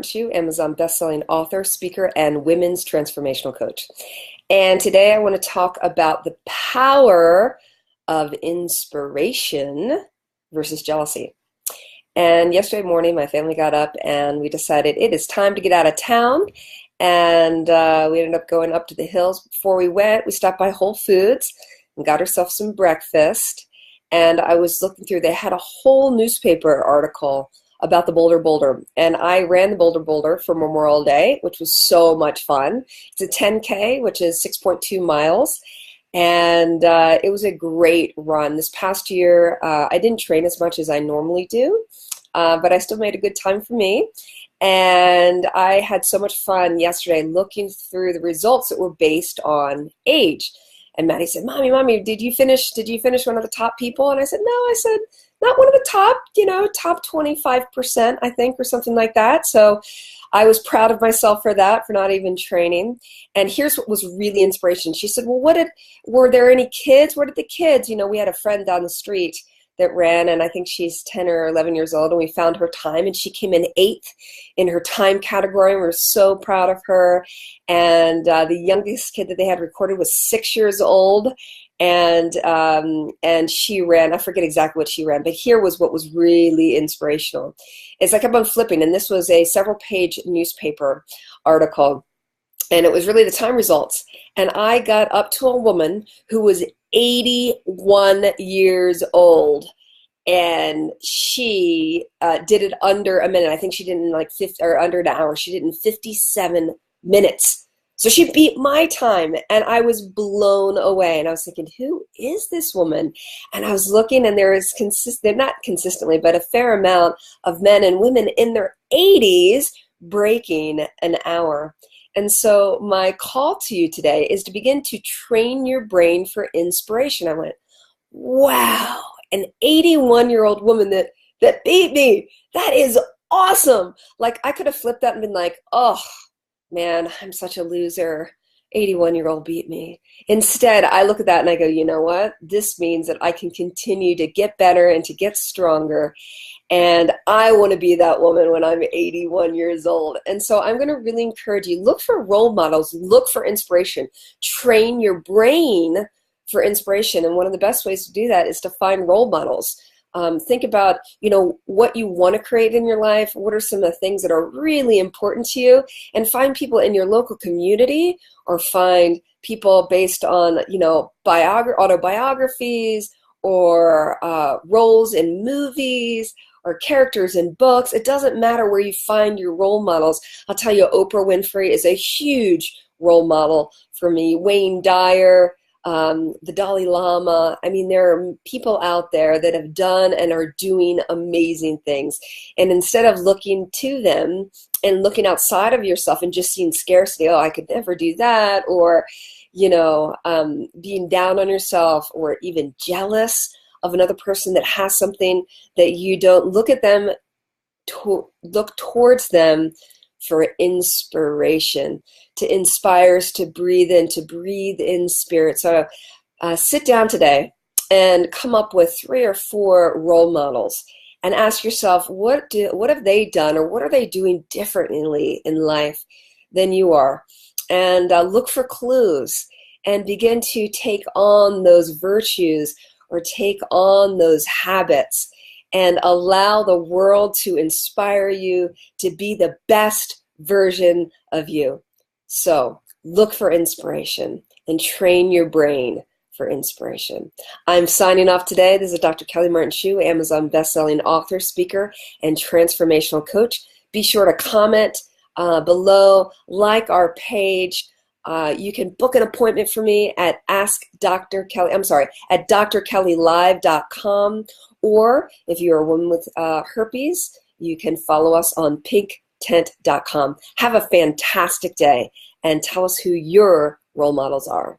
Schuh, Amazon bestselling author, speaker, and women's transformational coach. And today I want to talk about the power of inspiration versus jealousy. And yesterday morning, my family got up and we decided it is time to get out of town. And we ended up going up to the hills. Before we went, we stopped by Whole Foods and got ourselves some breakfast. And I was looking through, they had a whole newspaper article about the Bolder Boulder. And I ran the Bolder Boulder for Memorial Day, which was so much fun. It's a 10K, which is 6.2 miles. And it was a great run. This past year, I didn't train as much as I normally do, but I still made a good time for me. And I had so much fun yesterday looking through the results that were based on age. And Maddie said, Mommy, did you finish one of the top people? And I said, no, not one of the top, top 25%, I think, or something like that. So I was proud of myself for that, for not even training. And here's what was really inspiration. She said, well, were there any kids? Where did the kids? We had a friend down the street that ran, and I think she's 10 or 11 years old, and we found her time, and she came in 8th in her time category, and we're so proud of her. And the youngest kid that they had recorded was 6 years old, and she ran, I forget exactly what she ran, but here was what was really inspirational. Is I kept on flipping, and this was a several-page newspaper article, and it was really the time results. And I got up to a woman who was 81 years old, and she did it under a minute. I think she did it in like 50 or under an hour. She did it in 57 minutes. So she beat my time, and I was blown away. And I was thinking, who is this woman? And I was looking, and there is not consistently, but a fair amount of men and women in their 80s breaking an hour. And so my call to you today is to begin to train your brain for inspiration. I went, wow, an 81-year-old woman that beat me. That is awesome. Like, I could have flipped that and been like, oh, man, I'm such a loser. 81-year-old beat me. Instead, I look at that and I go, you know what? This means that I can continue to get better and to get stronger. And I want to be that woman when I'm 81 years old. And so I'm going to really encourage you, look for role models, look for inspiration, train your brain for inspiration. And one of the best ways to do that is to find role models. Think about, what you want to create in your life. What are some of the things that are really important to you? And find people in your local community, or find people based on, autobiographies, or roles in movies, or characters in books. It doesn't matter where you find your role models. I'll tell you, Oprah Winfrey is a huge role model for me. Wayne Dyer, the Dalai Lama. I mean, there are people out there that have done and are doing amazing things. And instead of looking to them and looking outside of yourself and just seeing scarcity, oh, I could never do that, or, being down on yourself, or even jealous of another person that has something that you don't, look at them, look towards them for inspiration, to inspire us to breathe in spirit. So sit down today and come up with 3 or 4 role models and ask yourself, what have they done, or what are they doing differently in life than you are? And look for clues and begin to take on those virtues, or take on those habits, and allow the world to inspire you to be the best version of you. So look for inspiration and train your brain for inspiration. I'm signing off today. This is Dr. Kelly Martin Schuh, Amazon bestselling author, speaker, and transformational coach. Be sure to comment below, like our page. You can book an appointment for me at at drkellylive.com, or if you're a woman with herpes, you can follow us on pinktent.com. Have a fantastic day, and tell us who your role models are.